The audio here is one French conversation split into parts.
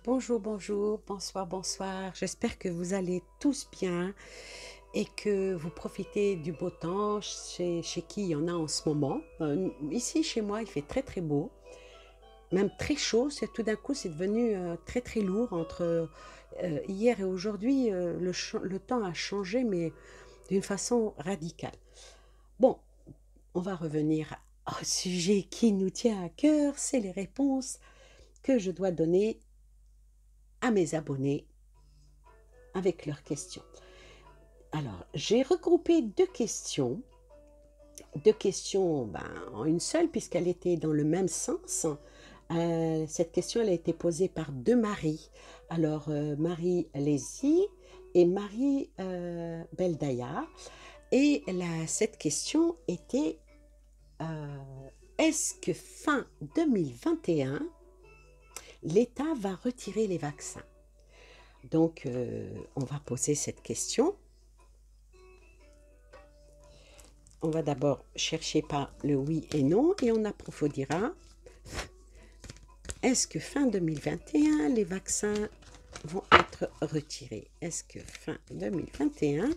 Bonjour, bonjour, bonsoir, bonsoir. J'espère que vous allez tous bien et que vous profitez du beau temps chez qui il y en a en ce moment. Ici, chez moi, il fait très très beau, même très chaud. Tout d'un coup, c'est devenu très très lourd entre hier et aujourd'hui. Le temps a changé, mais d'une façon radicale. Bon, on va revenir au sujet qui nous tient à cœur, c'est les réponses que je dois donner à mes abonnés avec leurs questions. Alors, j'ai regroupé deux questions en une seule, puisqu'elle était dans le même sens. Cette question, elle a été posée par deux Marie. Alors, Marie Lézy et Marie Beldaya. Et cette question était, est-ce que fin 2021, l'État va retirer les vaccins? Donc, on va poser cette question. On va d'abord chercher par le oui et non et on approfondira. Est-ce que fin 2021, les vaccins vont être retirés? Est-ce que fin 2021,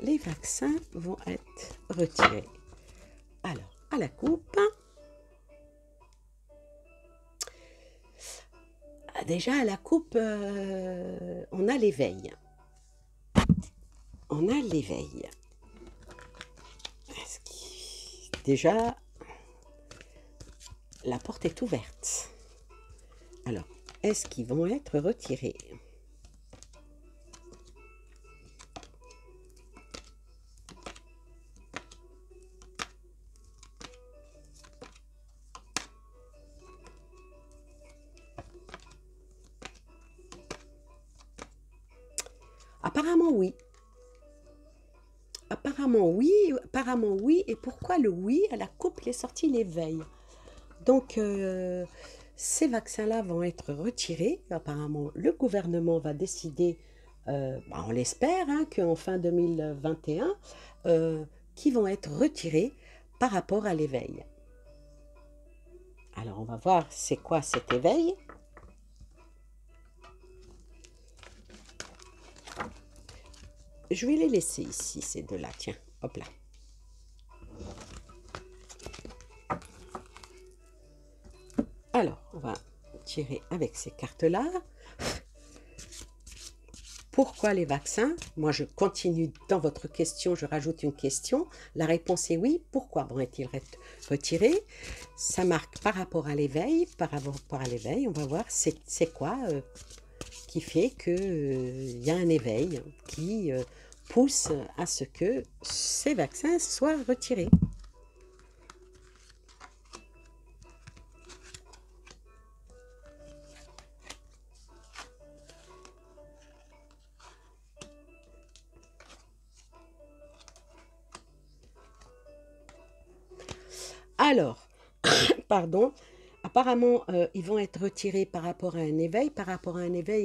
les vaccins vont être retirés? Alors, à la coupe. Déjà, à la coupe, on a l'éveil. On a l'éveil. Déjà, la porte est ouverte. Alors, est-ce qu'ils vont être retirés? Apparemment oui. Apparemment oui. Et pourquoi le oui? À la coupe, il est sorti l'éveil. Donc, ces vaccins-là vont être retirés. Apparemment, le gouvernement va décider, on l'espère, qu'en fin 2021, qui vont être retirés par rapport à l'éveil. Alors, on va voir c'est quoi cet éveil. Je vais les laisser ici, ces deux-là. Tiens, hop là. Alors, on va tirer avec ces cartes-là. Pourquoi les vaccins? Moi, je continue dans votre question, je rajoute une question. La réponse est oui. Pourquoi vont-ils retirés? Ça marque par rapport à l'éveil. Par rapport à l'éveil, on va voir c'est quoi qui fait qu'il y a un éveil qui pousse à ce que ces vaccins soient retirés. Alors, pardon, apparemment, ils vont être retirés par rapport à un éveil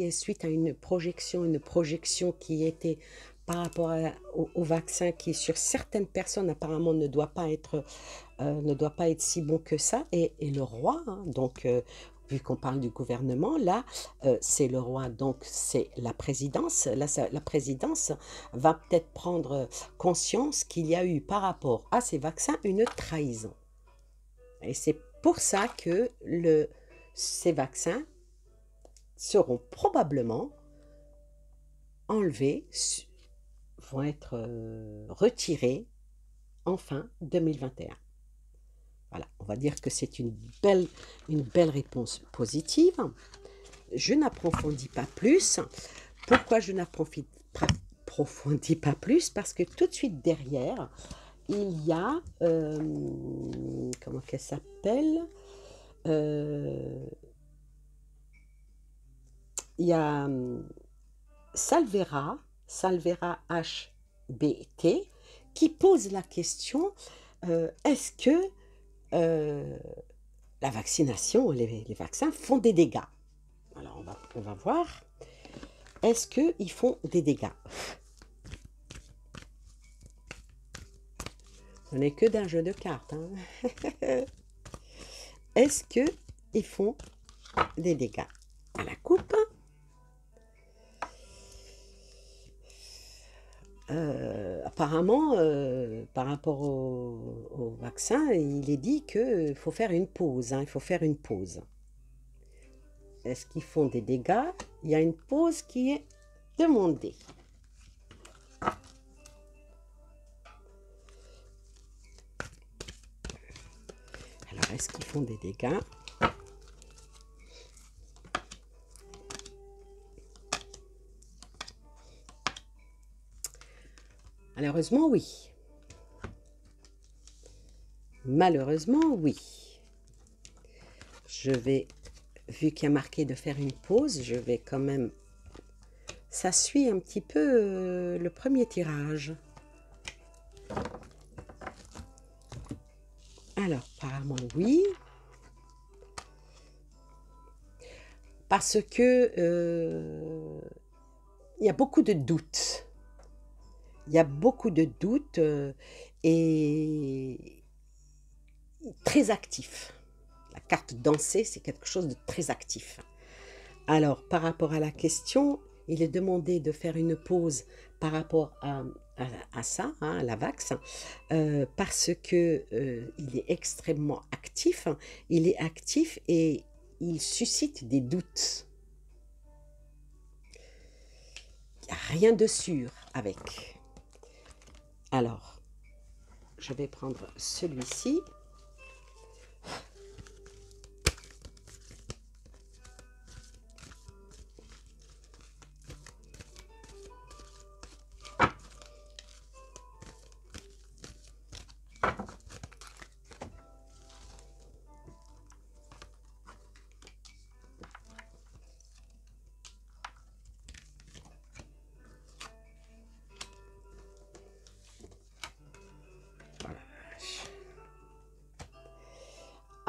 et suite à une projection qui était par rapport au vaccin qui, sur certaines personnes, apparemment, ne doit pas être si bon que ça. Et le roi, donc, vu qu'on parle du gouvernement, là, c'est le roi, donc c'est la présidence. La présidence va peut-être prendre conscience qu'il y a eu par rapport à ces vaccins une trahison. Et c'est pour ça que ces vaccins seront probablement enlevés, vont être retirés en fin 2021. Voilà, on va dire que c'est une belle réponse positive. Je n'approfondis pas plus. Pourquoi je n'approfondis pas plus? Parce que tout de suite derrière, il y a, comment qu'elle s'appelle? Il y a Salvera HBT, qui pose la question, est-ce que la vaccination, les vaccins font des dégâts? Alors, on va voir. Est-ce qu'ils font des dégâts? Ce n'est que d'un jeu de cartes. Est-ce qu'ils font des dégâts? À la coupe. apparemment, par rapport au vaccin, il est dit qu'il faut faire une pause, hein, il faut faire une pause. Est-ce qu'ils font des dégâts? Il y a une pause qui est demandée. Alors, est-ce qu'ils font des dégâts? Malheureusement, oui. Malheureusement, oui. Je vais, vu qu'il y a marqué de faire une pause, je vais quand même... Ça suit un petit peu le premier tirage. Alors, apparemment, oui. Parce que il y a beaucoup de doutes. Il y a beaucoup de doutes et très actif. La carte danser, c'est quelque chose de très actif. Alors, par rapport à la question, il est demandé de faire une pause par rapport à ça, hein, à la vax, parce que il est extrêmement actif. Il est actif et il suscite des doutes. Il n'y a rien de sûr avec. Alors, je vais prendre celui-ci.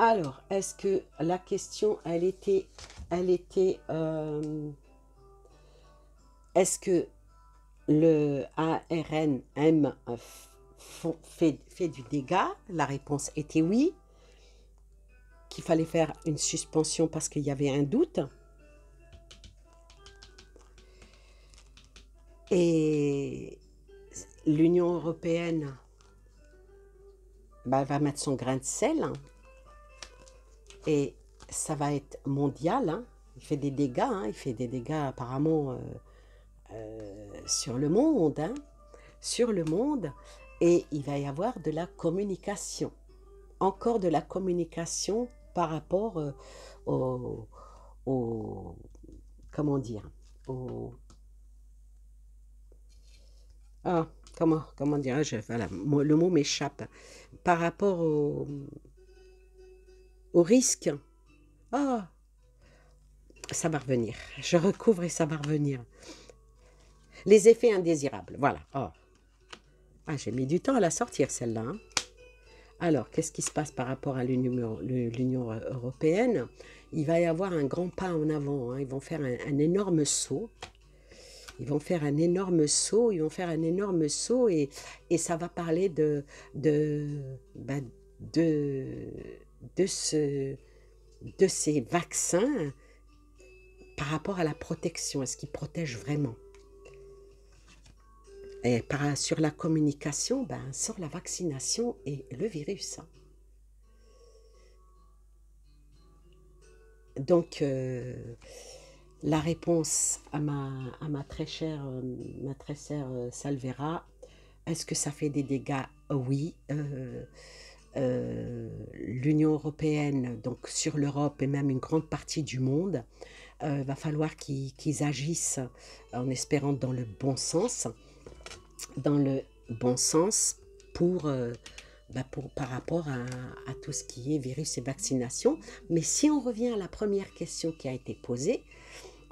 Alors, est-ce que la question, est-ce que le ARNM fait du dégât? La réponse était oui, qu'il fallait faire une suspension parce qu'il y avait un doute. Et l'Union européenne va mettre son grain de sel. Et ça va être mondial, hein. Il fait des dégâts, hein. Il fait des dégâts apparemment sur le monde, hein. Sur le monde, et il va y avoir de la communication. Encore de la communication par rapport au comment dire, comment dirais-je, voilà, le mot m'échappe, par rapport au risque. Ah, ça va revenir. Je recouvre et ça va revenir. Les effets indésirables, voilà. Oh. Ah, j'ai mis du temps à la sortir, celle-là. Hein. Alors, qu'est-ce qui se passe par rapport à l'Union européenne? Il va y avoir un grand pas en avant. Hein. Ils vont faire un énorme saut. Ils vont faire un énorme saut. Ils vont faire un énorme saut et ça va parler de ces vaccins par rapport à la protection. Est-ce qu'ils protègent vraiment? Et sur la communication, sur la vaccination et le virus. Donc, la réponse à ma très chère Salvera, est-ce que ça fait des dégâts? Oui. L'Union européenne, donc sur l'Europe et même une grande partie du monde, va falloir qu'ils agissent en espérant dans le bon sens. Par rapport à tout ce qui est virus et vaccination. Mais si on revient à la première question qui a été posée,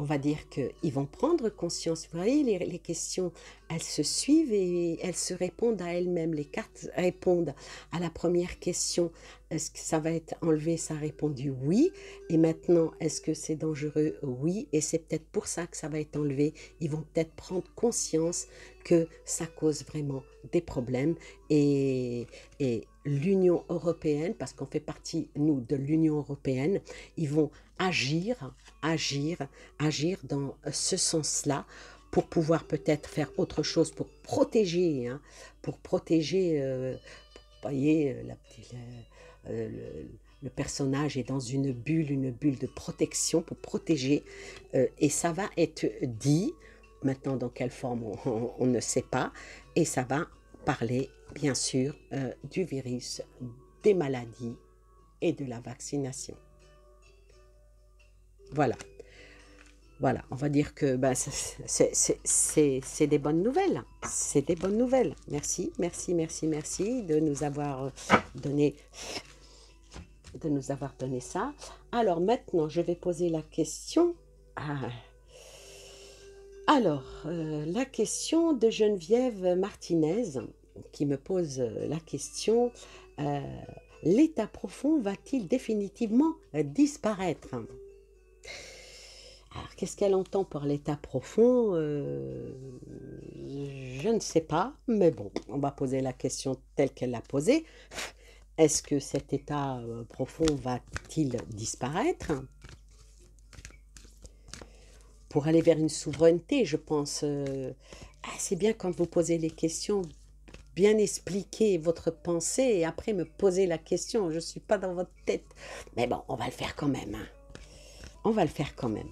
on va dire qu'ils vont prendre conscience. Vous voyez, les questions, elles se suivent et elles se répondent à elles-mêmes. Les cartes répondent à la première question. Est-ce que ça va être enlevé? Ça a répondu oui. Et maintenant, est-ce que c'est dangereux? Oui. Et c'est peut-être pour ça que ça va être enlevé. Ils vont peut-être prendre conscience que ça cause vraiment des problèmes. Et l'Union européenne, parce qu'on fait partie, nous, de l'Union européenne, ils vont agir dans ce sens-là pour pouvoir peut-être faire autre chose pour protéger, hein, pour protéger, vous voyez, le personnage est dans une bulle de protection pour protéger, et ça va être dit, maintenant dans quelle forme on ne sait pas, et ça va parler bien sûr du virus, des maladies et de la vaccination. Voilà. Voilà, on va dire que ben, c'est des bonnes nouvelles. C'est des bonnes nouvelles. Merci, merci, merci, merci de nous avoir donné, ça. Alors maintenant, je vais poser la question. Alors, la question de Geneviève Martinez, qui me pose la question, l'état profond va-t-il définitivement disparaître? Alors, qu'est-ce qu'elle entend par l'état profond? Je ne sais pas, mais bon, on va poser la question telle qu'elle l'a posée. Est-ce que cet état profond va-t-il disparaître? Pour aller vers une souveraineté, je pense, c'est bien quand vous posez les questions, bien expliquer votre pensée et après me poser la question. Je ne suis pas dans votre tête. Mais bon, on va le faire quand même, hein. On va le faire quand même.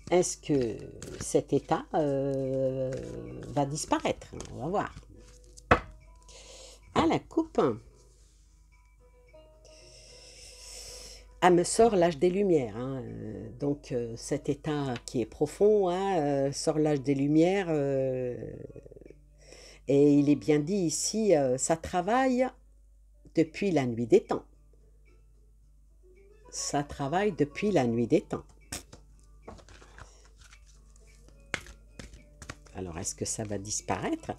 Est-ce que cet état va disparaître? On va voir. À la coupe, elle me sort l'âge des Lumières, hein. Donc cet état qui est profond, hein, sort l'âge des Lumières, et il est bien dit ici, ça travaille depuis la nuit des temps. Ça travaille depuis la nuit des temps. Alors, est-ce que ça va disparaître?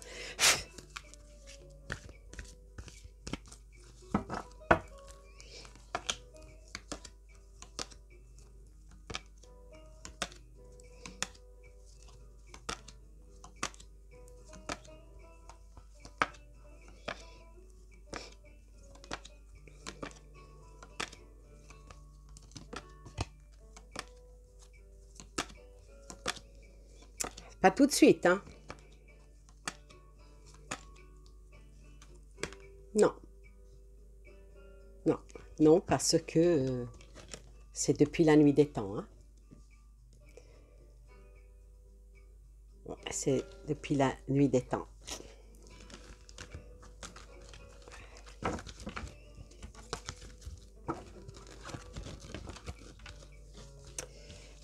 Pas tout de suite, hein? Non. Non, non, parce que c'est depuis la nuit des temps, hein? C'est depuis la nuit des temps.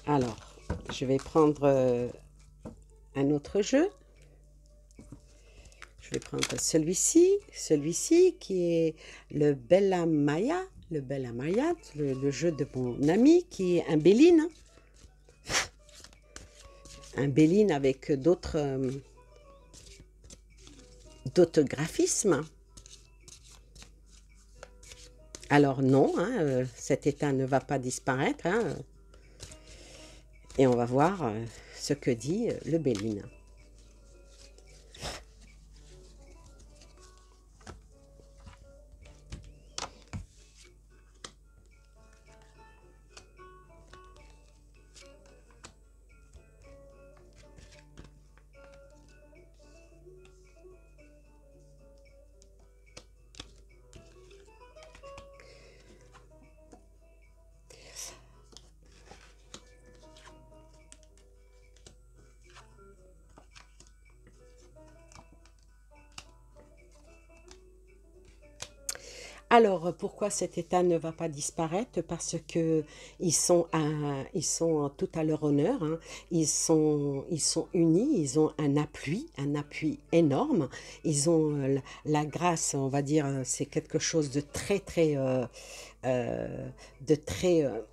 Alors, je vais prendre un autre jeu. Je vais prendre celui-ci qui est le Bella Maya, le jeu de mon ami qui est un Béline. Un Béline avec d'autres graphismes. Alors non, hein, cet état ne va pas disparaître, hein, et on va voir ce que dit le Béline. Alors, pourquoi cet état ne va pas disparaître? Parce que ils sont tout à leur honneur, hein. Ils sont unis, ils ont un appui énorme. Ils ont la grâce, on va dire, c'est quelque chose de très, très,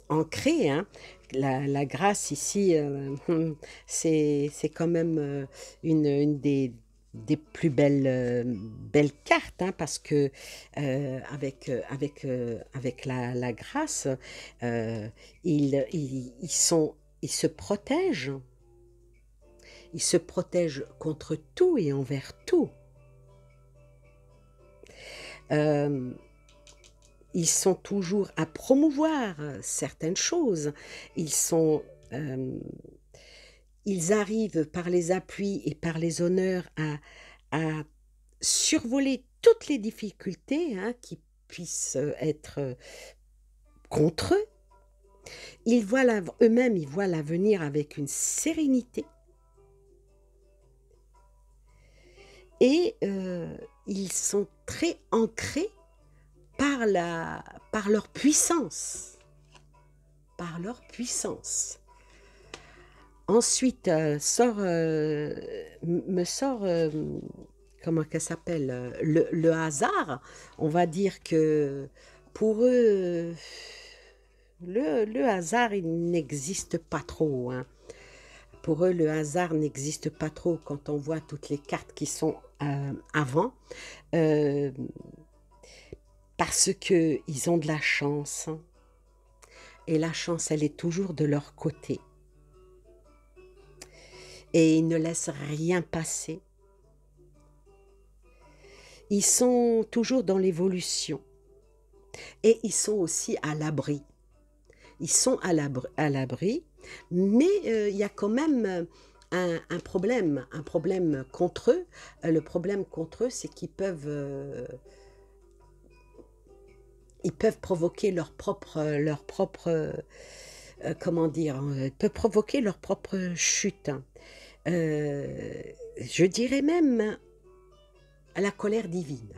ancré, hein. La grâce ici, c'est quand même une des plus belles cartes, hein, parce que avec la grâce, ils se protègent. Ils se protègent contre tout et envers tout. Ils sont toujours à promouvoir certaines choses. Ils sont ils arrivent par les appuis et par les honneurs à survoler toutes les difficultés hein, qui puissent être contre eux. Eux-mêmes, ils voient l'avenir avec une sérénité et ils sont très ancrés par, par leur puissance. Par leur puissance. Ensuite, me sort, comment qu'elle s'appelle, le hasard. On va dire que pour eux, le hasard, il n'existe pas trop. Hein. Pour eux, le hasard n'existe pas trop quand on voit toutes les cartes qui sont avant. Euh, parce qu'ils ont de la chance. Hein. Et la chance, elle est toujours de leur côté. Et ils ne laissent rien passer. Ils sont toujours dans l'évolution. Et ils sont aussi à l'abri. Ils sont à l'abri, mais il y a quand même un problème contre eux. Le problème contre eux, c'est ils peuvent provoquer leur propre comment dire, ils peuvent provoquer leur propre chute. Je dirais même à la colère divine.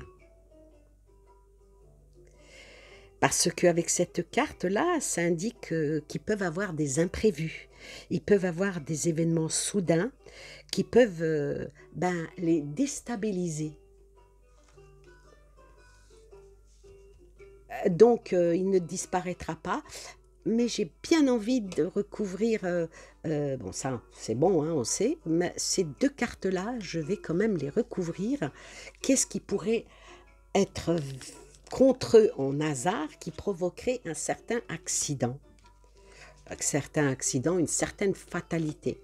Parce qu'avec cette carte-là, ça indique qu'ils peuvent avoir des imprévus. Ils peuvent avoir des événements soudains qui peuvent les déstabiliser. Donc, il ne disparaîtra pas. Mais j'ai bien envie de recouvrir, bon ça c'est bon, hein, on sait, mais ces deux cartes-là, je vais quand même les recouvrir. Qu'est-ce qui pourrait être contre eux en hasard qui provoquerait un certain accident, une certaine fatalité.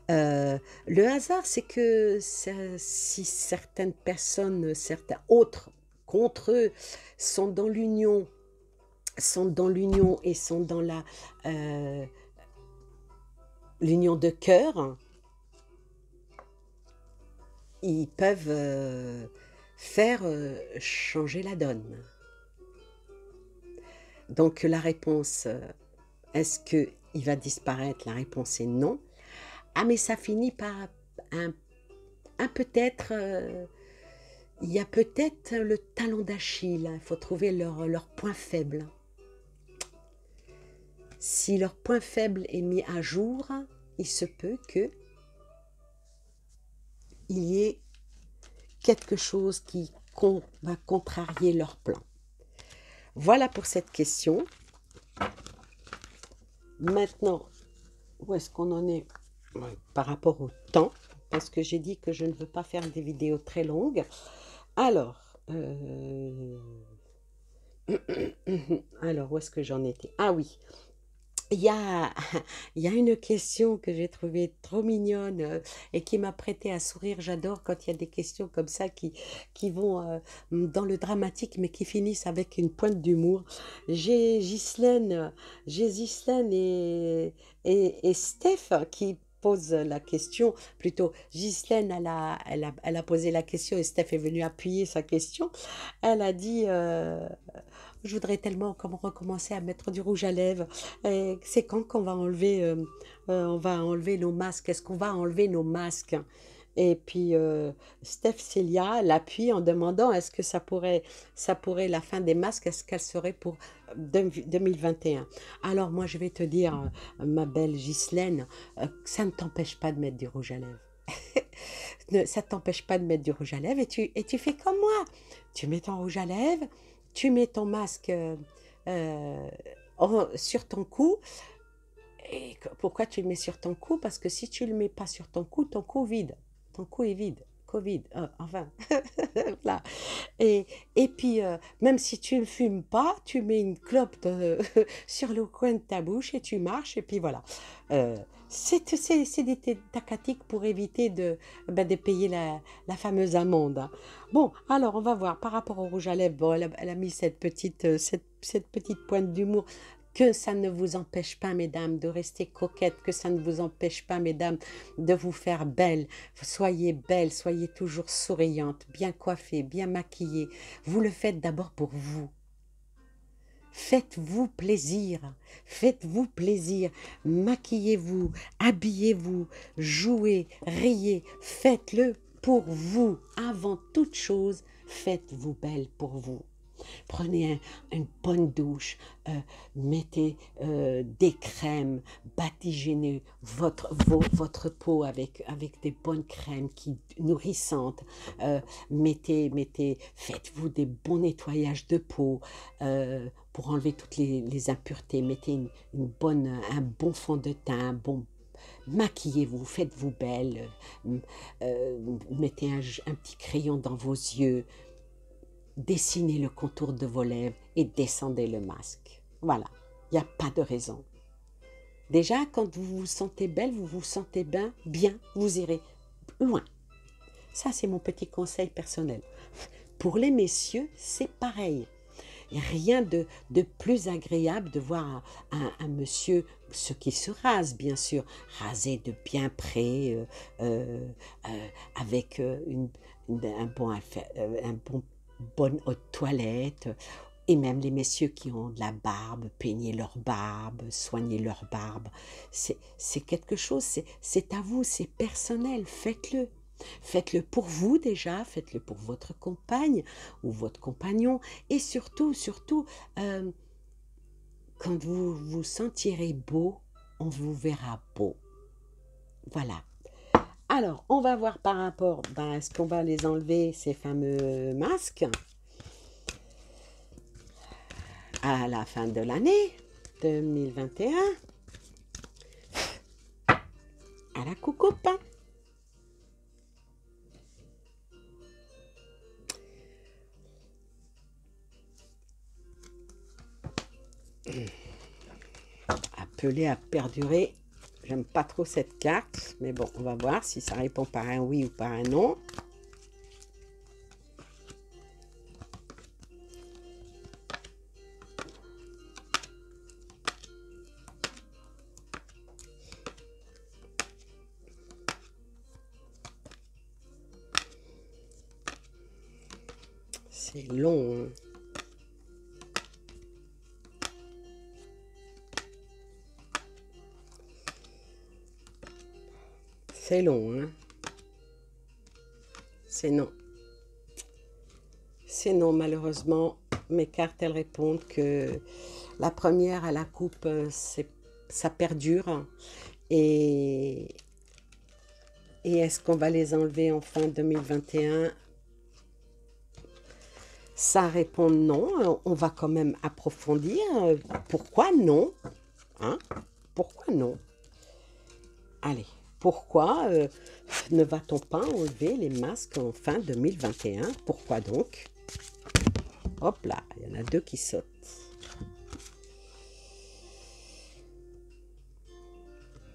Le hasard, c'est que si certaines personnes, certains autres contre eux sont dans l'union et sont dans l'union de cœur, ils peuvent faire changer la donne. Donc la réponse, est-ce qu'il va disparaître? La réponse est non. Ah mais ça finit par un peut-être, il y a peut-être le talon d'Achille, il faut trouver leur point faible. Si leur point faible est mis à jour, il se peut qu'il y ait quelque chose qui va contrarier leur plan. Voilà pour cette question. Maintenant, où est-ce qu'on en est par rapport au temps? Parce que j'ai dit que je ne veux pas faire des vidéos très longues. Alors, alors où est-ce que j'en étais? Ah oui. Il y a, il y a une question que j'ai trouvée trop mignonne et qui m'a prêté à sourire. J'adore quand il y a des questions comme ça qui vont dans le dramatique mais qui finissent avec une pointe d'humour. J'ai Ghislaine et Steph qui posent la question. Plutôt, Ghislaine, elle a posé la question et Steph est venue appuyer sa question. Elle a dit... je voudrais tellement recommencer à mettre du rouge à lèvres. C'est quand qu'on on va enlever nos masques? Est-ce qu'on va enlever nos masques? Et puis Steph Célia l'appuie en demandant est-ce que ça pourrait la fin des masques, est-ce qu'elle serait pour 2021? Alors moi je vais te dire, ma belle Ghislaine, ça ne t'empêche pas de mettre du rouge à lèvres. Ça ne t'empêche pas de mettre du rouge à lèvres et tu fais comme moi. Tu mets ton rouge à lèvres, tu mets ton masque sur ton cou. Et pourquoi tu le mets sur ton cou? Parce que si tu ne le mets pas sur ton cou vide. Ton cou est vide. Covid, enfin, voilà. Et puis, même si tu ne fumes pas, tu mets une clope sur le coin de ta bouche et tu marches, et puis voilà. C'est des tactiques pour éviter de payer la fameuse amende. Hein. Bon, alors on va voir par rapport au rouge à lèvres. Bon, elle a mis cette petite pointe d'humour Que ça ne vous empêche pas, mesdames, de rester coquette, que ça ne vous empêche pas, mesdames, de vous faire belle, soyez toujours souriante, bien coiffée, bien maquillée. Vous le faites d'abord pour vous. Faites-vous plaisir, faites-vous plaisir, maquillez-vous, habillez-vous, jouez, riez, faites-le pour vous. Avant toute chose, faites-vous belle pour vous. Prenez une bonne douche, mettez des crèmes, badigeonnez votre peau avec des bonnes crèmes nourrissantes. Faites-vous des bons nettoyages de peau pour enlever toutes les impuretés. Mettez un bon fond de teint, maquillez-vous, faites-vous belle, mettez un petit crayon dans vos yeux, dessinez le contour de vos lèvres et descendez le masque. Voilà, il n'y a pas de raison. Déjà, quand vous vous sentez belle, vous vous sentez bien, vous irez loin. Ça, c'est mon petit conseil personnel. Pour les messieurs, c'est pareil. Rien de plus agréable de voir un monsieur, ceux qui se rasent bien sûr, rasé de bien près, avec bonne haute toilette, et même les messieurs qui ont de la barbe, peignez leur barbe, soignez leur barbe. C'est quelque chose, c'est à vous, c'est personnel, faites-le. Faites-le pour vous déjà, faites-le pour votre compagne ou votre compagnon, et surtout, quand vous vous sentirez beau, on vous verra beau. Voilà. Alors, on va voir par rapport, est-ce qu'on va les enlever, ces fameux masques, à la fin de l'année 2021, à la coucoupe. Appelé à perdurer. J'aime pas trop cette carte, mais bon, on va voir si ça répond par un oui ou par un non. C'est long, hein. C'est long, hein. C'est non. C'est non, malheureusement. Mes cartes, elles répondent que la première à la coupe, ça perdure. Et est-ce qu'on va les enlever en fin 2021? Ça répond non. On va quand même approfondir. Pourquoi non? Hein? Pourquoi non? Allez, pourquoi ne va-t-on pas enlever les masques en fin 2021? Pourquoi donc? Hop là, il y en a deux qui sautent.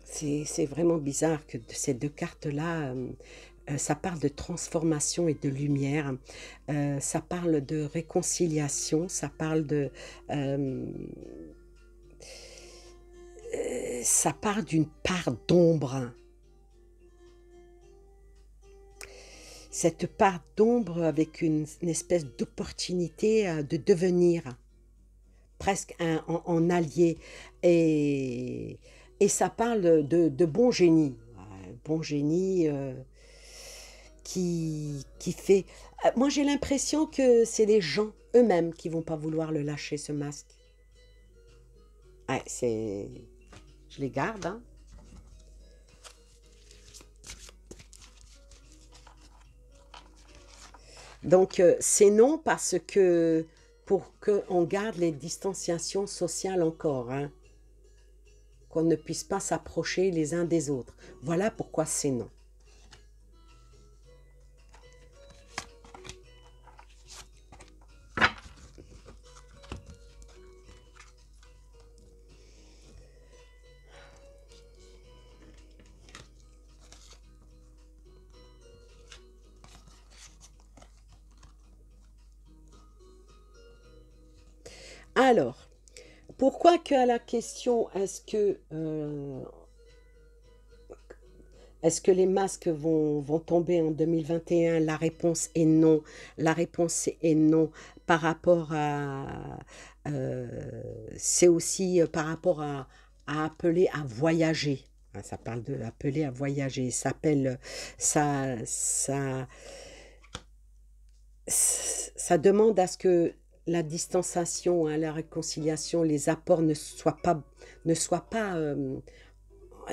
C'est vraiment bizarre que ces deux cartes-là, ça parle de transformation et de lumière, ça parle de réconciliation, ça parle ça part d'une part d'ombre. Cette part d'ombre avec une espèce d'opportunité de devenir presque en allié. Et ça parle de bon génie. Bon génie qui fait... moi, j'ai l'impression que c'est les gens eux-mêmes qui vont pas vouloir le lâcher, ce masque. Ouais, c'est... Je les garde, hein. Donc, c'est non parce que pour qu'on garde les distanciations sociales encore, hein, qu'on ne puisse pas s'approcher les uns des autres. Voilà pourquoi c'est non. Alors, Pourquoi que à la question est-ce que les masques vont tomber en 2021? La réponse est non. La réponse est non par rapport à... euh, c'est aussi par rapport à appeler à voyager. Ah, ça parle de appeler à voyager. Ça s'appelle... Ça, ça demande à ce que la distanciation, hein, la réconciliation, les apports ne soient pas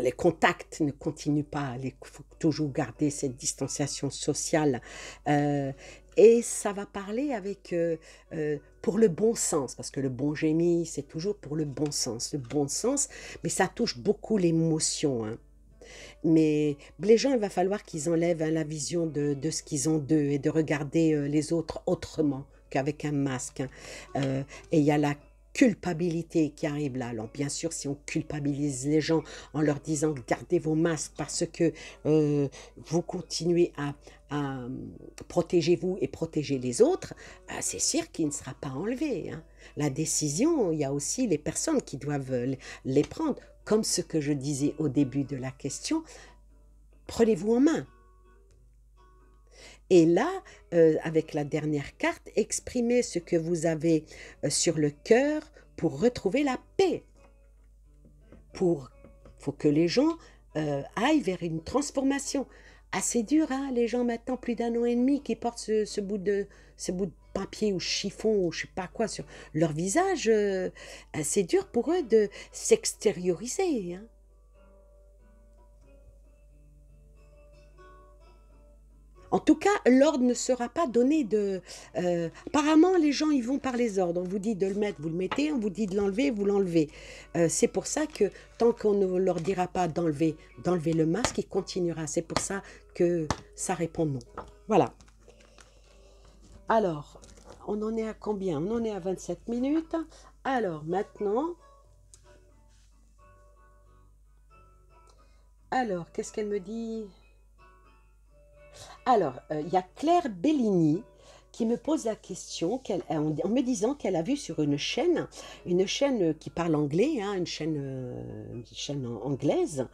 les contacts ne continuent pas, il faut toujours garder cette distanciation sociale. Euh, et ça va parler pour le bon sens, parce que le bon génie, c'est toujours pour le bon sens, mais ça touche beaucoup l'émotion, hein. Mais les gens, il va falloir qu'ils enlèvent, hein, la vision de ce qu'ils ont d'eux et de regarder les autres autrement qu'avec un masque, hein. Et il y a la culpabilité qui arrive là. Alors bien sûr, si on culpabilise les gens en leur disant gardez vos masques parce que vous continuez à protéger vous et protéger les autres, c'est sûr qu'il ne sera pas enlevé, hein. La décision, il y a aussi les personnes qui doivent les prendre. Comme ce que je disais au début de la question, prenez-vous en main. Et là, avec la dernière carte, exprimez ce que vous avez sur le cœur pour retrouver la paix. Faut que les gens aillent vers une transformation. Assez dur, hein, les gens maintenant, plus d'un an et demi, qui portent ce bout de papier ou chiffon ou je sais pas quoi sur leur visage. C'est dur pour eux de s'extérioriser, hein. En tout cas, l'ordre ne sera pas donné de... apparemment, les gens, ils vont par les ordres. On vous dit de le mettre, vous le mettez. On vous dit de l'enlever, vous l'enlevez. C'est pour ça que tant qu'on ne leur dira pas d'enlever le masque, il continuera. C'est pour ça que ça répond non. Voilà. Alors, on en est à combien? On en est à 27 minutes. Alors, maintenant... Alors, qu'est-ce qu'elle me dit? Alors, il y a Claire Bellini qui me pose la question en me disant qu'elle a vu sur une chaîne qui parle anglais, hein, une chaîne anglaise,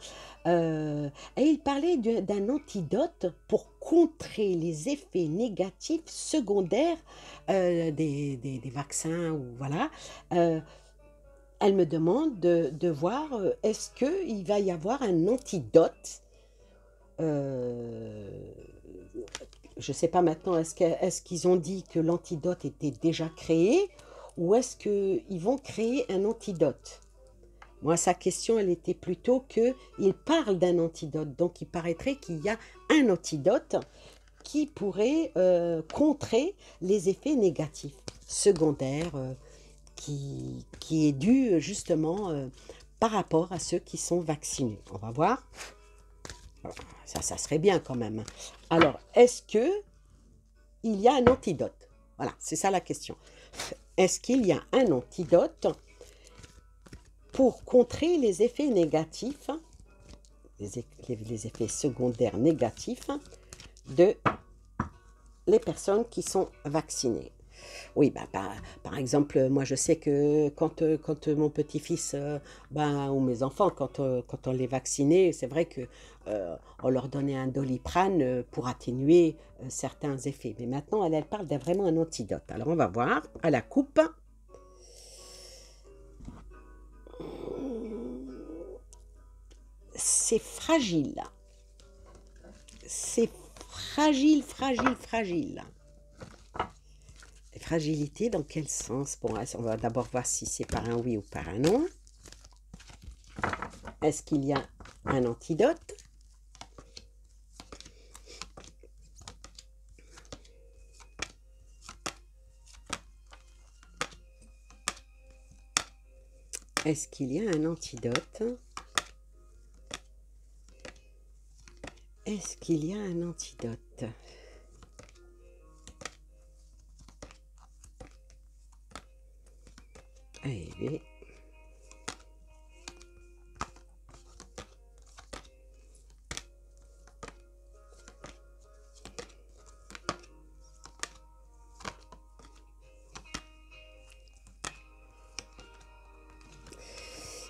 et il parlait d'un antidote pour contrer les effets négatifs secondaires des vaccins, ou voilà. Euh, Elle me demande de voir est-ce qu'il va y avoir un antidote. euh, je ne sais pas maintenant, est-ce qu'ils ont dit que l'antidote était déjà créé ou est-ce qu'ils vont créer un antidote? Moi, sa question, elle était plutôt qu'il parle d'un antidote. Donc, il paraîtrait qu'il y a un antidote qui pourrait contrer les effets négatifs secondaires qui est dû justement par rapport à ceux qui sont vaccinés. On va voir. Ça serait bien quand même. Alors, est-ce que il y a un antidote? Voilà, c'est ça la question. Est-ce qu'il y a un antidote pour contrer les effets négatifs, les effets secondaires négatifs de les personnes qui sont vaccinées? Oui, bah, par exemple, moi je sais que quand mon petit-fils ou mes enfants, quand on les vaccinait, c'est vrai que on leur donnait un Doliprane pour atténuer certains effets. Mais maintenant, elle parle d'un vraiment un antidote. Alors on va voir à la coupe. C'est fragile. C'est fragile, fragile, fragile. Fragilité, dans quel sens? Bon, on va d'abord voir si c'est par un oui ou par un non. Est-ce qu'il y a un antidote? Est-ce qu'il y a un antidote? Est-ce qu'il y a un antidote? Eh bien,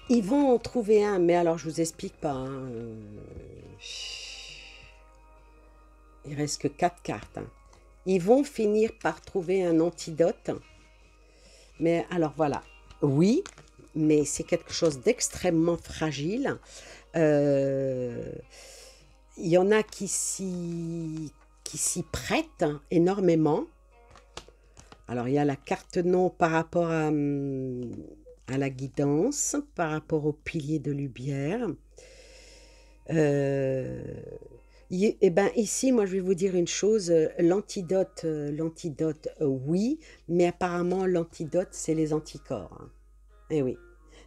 Ils vont en trouver un, mais alors je vous explique pas, hein, il reste que 4 cartes, hein. Ils vont finir par trouver un antidote, mais alors voilà, oui, mais c'est quelque chose d'extrêmement fragile. Euh, Il y en a qui s'y prêtent énormément. Alors, il y a la carte non par rapport à la guidance, par rapport au pilier de lumière. Euh, eh ben, ici, moi, je vais vous dire une chose, l'antidote, oui, mais apparemment, l'antidote, c'est les anticorps, hein. Eh oui,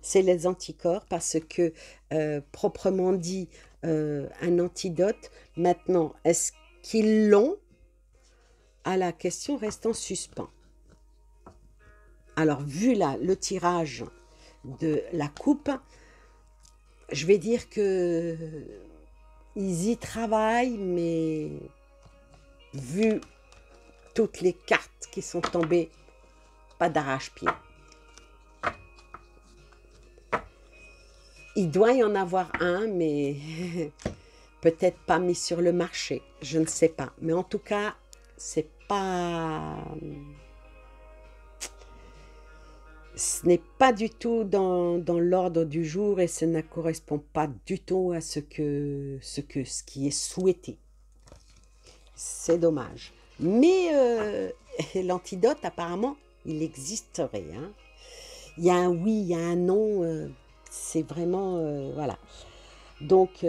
c'est les anticorps parce que, proprement dit, un antidote, maintenant, est-ce qu'ils l'ont? À la question reste en suspens. Alors, vu le tirage de la coupe, je vais dire que ils y travaillent, mais vu toutes les cartes qui sont tombées, pas d'arrache-pied. Il doit y en avoir un, mais peut-être pas mis sur le marché, je ne sais pas. Mais en tout cas, c'est pas... Ce n'est pas du tout dans l'ordre du jour et ça ne correspond pas du tout à ce qui est souhaité. C'est dommage. Mais l'antidote, apparemment, il existerait, hein. Il y a un oui, il y a un non. C'est vraiment... voilà. Donc,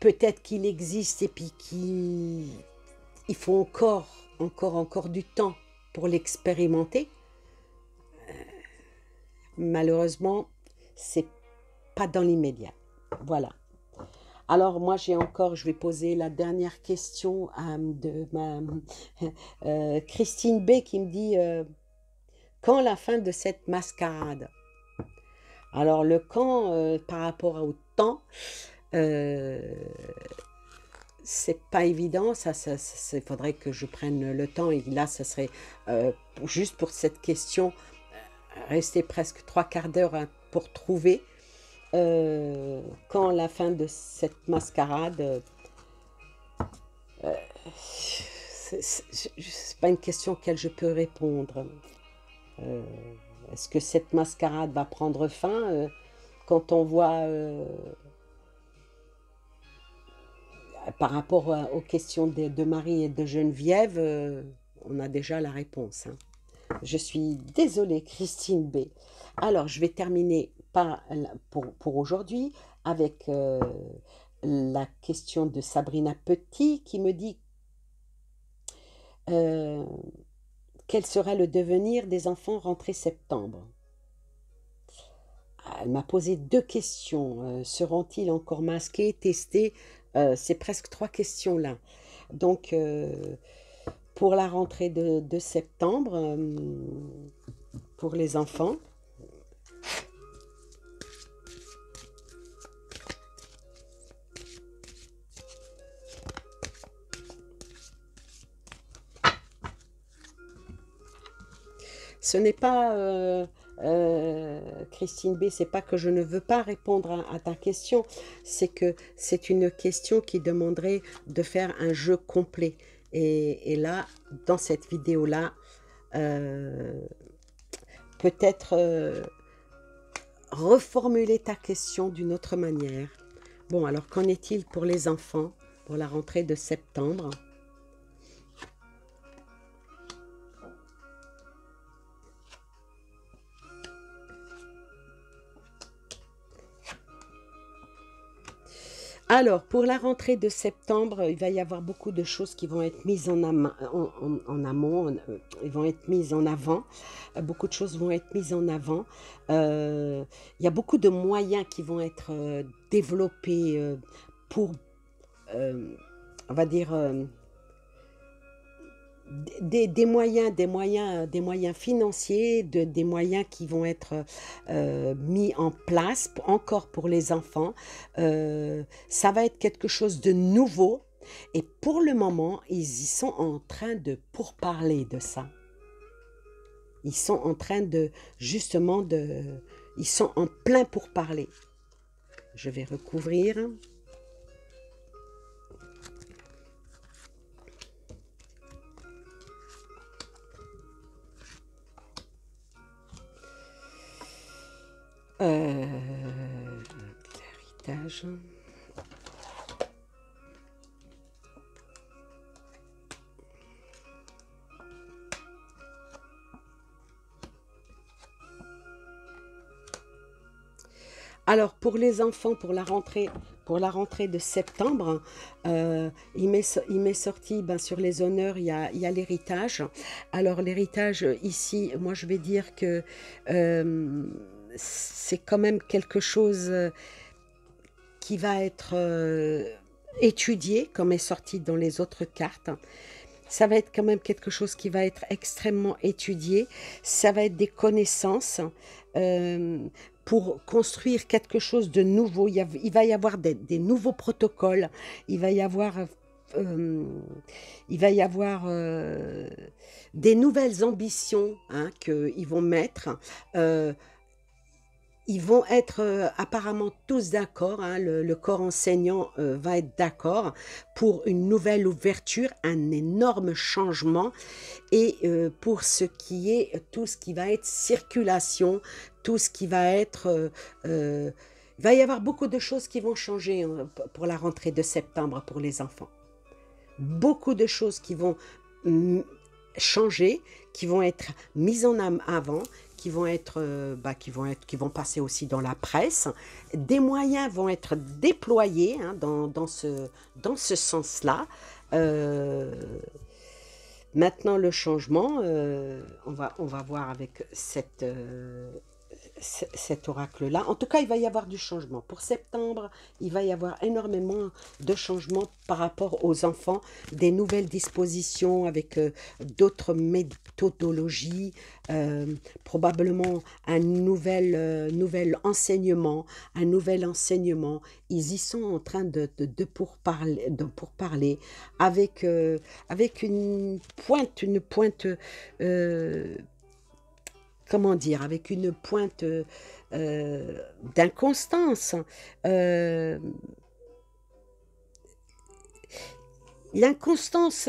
peut-être qu'il existe et puis il faut encore du temps pour l'expérimenter. Malheureusement, c'est pas dans l'immédiat. Voilà. Alors moi je vais poser la dernière question de ma Christine B qui me dit quand la fin de cette mascarade? Alors le quand par rapport au temps, euh, c'est pas évident, il faudrait que je prenne le temps et là ça serait juste pour cette question rester presque 3/4 d'heure hein, pour trouver quand la fin de cette mascarade, c'est pas une question auquel je peux répondre. Euh, Est-ce que cette mascarade va prendre fin quand on voit par rapport aux questions de Marie et de Geneviève, on a déjà la réponse, hein. Je suis désolée, Christine B. Alors, je vais terminer pour aujourd'hui avec la question de Sabrina Petit qui me dit euh, quel sera le devenir des enfants rentrés septembre? Elle m'a posé 2 questions. Seront-ils encore masqués, testés? C'est presque 3 questions là. Donc, pour la rentrée de septembre, pour les enfants, ce n'est pas, Christine B, c'est pas que je ne veux pas répondre à ta question, c'est que c'est une question qui demanderait de faire un jeu complet. Et là, dans cette vidéo-là, peut-être reformuler ta question d'une autre manière. Bon, alors qu'en est-il pour les enfants, pour la rentrée de septembre? Alors, pour la rentrée de septembre, il va y avoir beaucoup de choses qui vont être mises en amont, ils vont être mises en avant. Beaucoup de choses vont être mises en avant. Il y a beaucoup de moyens qui vont être développés pour, euh, on va dire, des moyens financiers, des moyens qui vont être mis en place encore pour les enfants. Ça va être quelque chose de nouveau et pour le moment, ils y sont en train de pourparler de ça. Ils sont en train de, justement, ils sont en plein pourparlers. Je vais recouvrir. L'héritage. Alors, pour les enfants, pour la rentrée de septembre, il m'est sorti, ben, sur les honneurs, il y a l'héritage. Alors, l'héritage, ici, moi, je vais dire que c'est quand même quelque chose qui va être étudié, comme est sorti dans les autres cartes. Ça va être quand même quelque chose qui va être extrêmement étudié. Ça va être des connaissances euh, pour construire quelque chose de nouveau. Il va y avoir des nouveaux protocoles. Il va y avoir, euh, il va y avoir des nouvelles ambitions, hein, qu'ils vont mettre. Ils vont être apparemment tous d'accord, hein, le corps enseignant va être d'accord pour une nouvelle ouverture, un énorme changement, et pour ce qui est tout ce qui va être circulation, tout ce qui va être... il va y avoir beaucoup de choses qui vont changer, hein, pour la rentrée de septembre pour les enfants. Beaucoup de choses qui vont changer, qui vont être mises en avant, qui vont être, qui vont passer aussi dans la presse. Des moyens vont être déployés, hein, dans ce sens-là. Maintenant, le changement, on va voir avec cet oracle-là. En tout cas, il va y avoir du changement. Pour septembre, il va y avoir énormément de changements par rapport aux enfants, des nouvelles dispositions avec d'autres méthodologies, probablement un nouvel enseignement, un nouvel enseignement. Ils y sont en train de pourparler avec une pointe comment dire, avec une pointe d'inconstance. L'inconstance,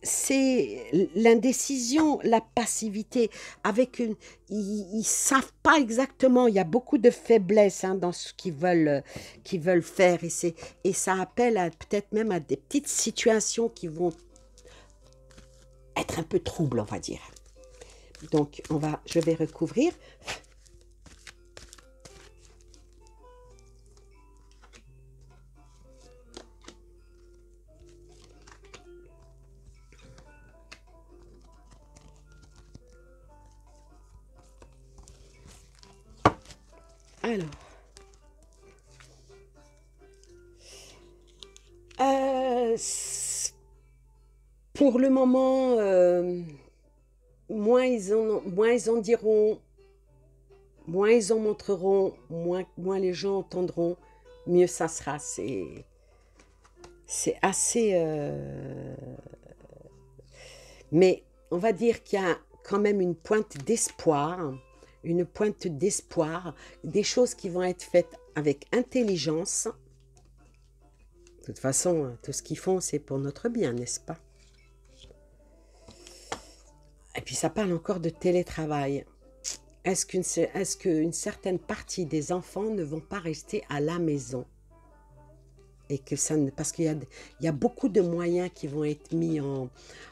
c'est l'indécision, la passivité. Ils ne savent pas exactement. Il y a beaucoup de faiblesse, hein, dans ce qu'ils veulent faire, et ça appelle peut-être même à des petites situations qui vont être un peu troubles, on va dire. Donc, je vais recouvrir. Alors, pour le moment, moins ils en diront, moins ils en montreront, moins les gens entendront, mieux ça sera. C'est assez... Mais on va dire qu'il y a quand même une pointe d'espoir, des choses qui vont être faites avec intelligence. De toute façon, tout ce qu'ils font, c'est pour notre bien, n'est-ce pas? Et puis ça parle encore de télétravail. Est-ce qu'une certaine partie des enfants ne vont pas rester à la maison? Et que parce qu'il y a beaucoup de moyens qui vont être mis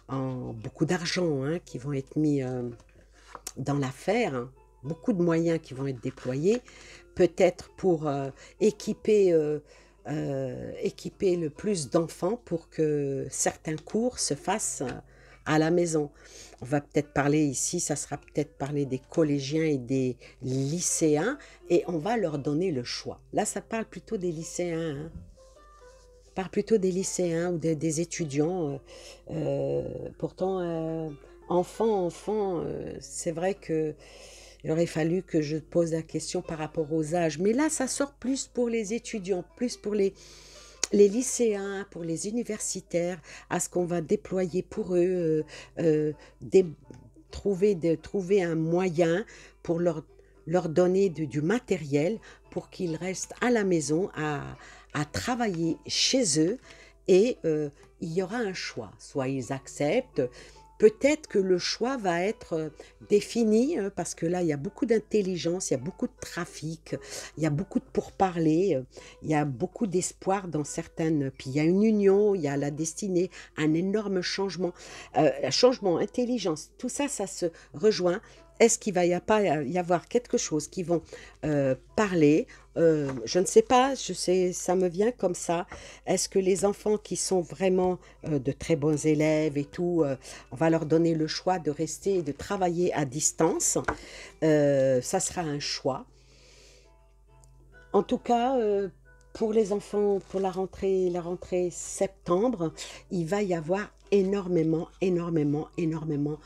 beaucoup d'argent, hein, qui vont être mis dans l'affaire, hein. Beaucoup de moyens qui vont être déployés, peut-être pour équiper le plus d'enfants pour que certains cours se fassent à la maison. On va peut-être parler ici, ça sera peut-être parler des collégiens et des lycéens, et on va leur donner le choix. Là, ça parle plutôt des lycéens, hein. Ça parle plutôt des lycéens ou des étudiants. Pourtant, enfant, c'est vrai que il aurait fallu que je pose la question par rapport aux âges. Mais là, ça sort plus pour les étudiants, plus pour les lycéens, pour les universitaires, à ce qu'on va déployer pour eux trouver un moyen pour leur donner du matériel pour qu'ils restent à la maison à travailler chez eux et il y aura un choix. Soit ils acceptent, peut-être que le choix va être défini parce que là, il y a beaucoup d'intelligence, il y a beaucoup de trafic, il y a beaucoup de pourparlers, il y a beaucoup d'espoir dans certaines. Puis il y a une union, il y a la destinée, un énorme changement, intelligence, tout ça, ça se rejoint. Est-ce qu'il va pas y avoir quelque chose qui vont parler? Je ne sais pas, ça me vient comme ça. Est-ce que les enfants qui sont vraiment de très bons élèves et tout, on va leur donner le choix de rester et de travailler à distance? Ça sera un choix. En tout cas, pour les enfants, pour la rentrée septembre, il va y avoir énormément, énormément, énormément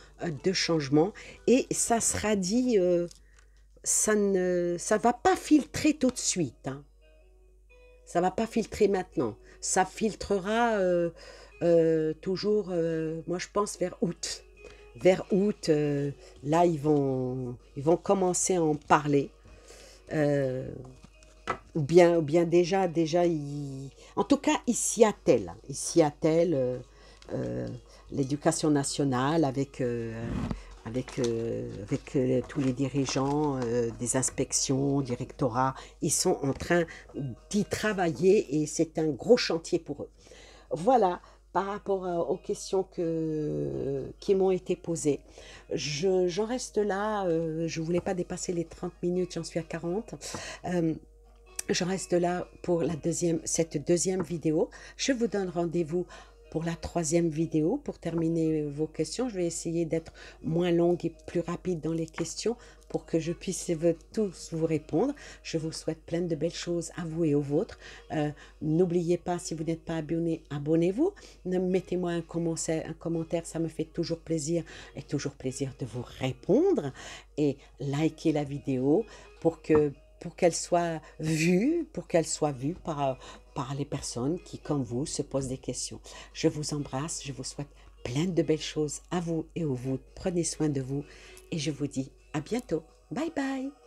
de changements. Et ça sera dit, ça va pas filtrer tout de suite, hein. Ça va pas filtrer maintenant. Ça filtrera toujours, moi je pense, vers août. Vers août, là, ils vont commencer à en parler. Euh, ou bien déjà, en tout cas, il s'y attelle euh, l'éducation nationale avec tous les dirigeants des inspections, directorats, ils sont en train d'y travailler et c'est un gros chantier pour eux. Voilà, par rapport aux questions qui m'ont été posées. J'en reste là, je ne voulais pas dépasser les 30 minutes, j'en suis à 40. Euh, je reste là pour cette deuxième vidéo. Je vous donne rendez-vous pour la troisième vidéo. Pour terminer vos questions, je vais essayer d'être moins longue et plus rapide dans les questions pour que je puisse tous vous répondre. Je vous souhaite plein de belles choses à vous et aux vôtres. N'oubliez pas, si vous n'êtes pas abonné, abonnez-vous. Mettez-moi un commentaire, ça me fait toujours plaisir et toujours plaisir de vous répondre. Et likez la vidéo pour qu'elle soit vue par les personnes qui, comme vous, se posent des questions. Je vous embrasse, je vous souhaite plein de belles choses à vous et aux vôtres. Prenez soin de vous et je vous dis à bientôt. Bye bye.